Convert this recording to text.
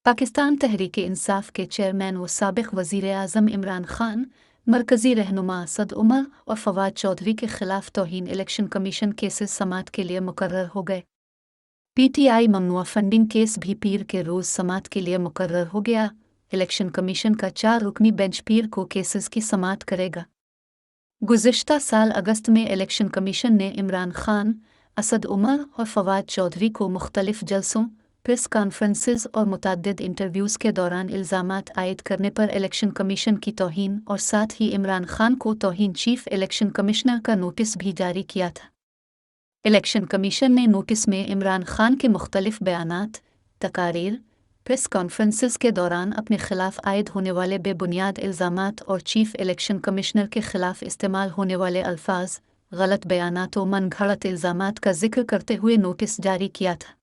पाकिस्तान तहरीक-ए-इंसाफ के चेयरमैन व साबिक़ वज़ीर-ए-आज़म इमरान खान, मरकज़ी रहनुमा असद उमर और फवाद चौधरी के खिलाफ तौहीन इलेक्शन कमीशन केसेस समाअत के लिए मुकर्रर हो गए। पीटीआई ममनुआ फंडिंग केस भी पीर के रोज़ समाअत के लिए मुकर्रर हो गया। इलेक्शन कमीशन का 4 रुकनी बेंच पीर को केसेस की समाअत करेगा। गुज़िश्ता साल अगस्त में इलेक्शन कमीशन ने इमरान खान, असद उमर और फवाद चौधरी को मुख्तलिफ जलसों, प्रेस कॉन्फ्रेंसेस और मुतअद्दिद इंटरव्यूज़ के दौरान इल्ज़ामात आयद करने पर इलेक्शन कमीशन की तौहीन और साथ ही इमरान खान को तौहीन चीफ इलेक्शन कमिश्नर का नोटिस भी जारी किया था। इलेक्शन कमीशन ने नोटिस में इमरान खान के मुख्तलिफ बयानात, तकारीर, प्रेस कॉन्फ्रेंसेस के दौरान अपने खिलाफ आयद होने वाले बेबुनियाद इल्ज़ामात और चीफ इलेक्शन कमिश्नर के खिलाफ इस्तेमाल होने वाले अल्फाज, गलत बयानात और मनगढ़ंत इल्ज़ामात का जिक्र करते हुए नोटिस जारी किया था।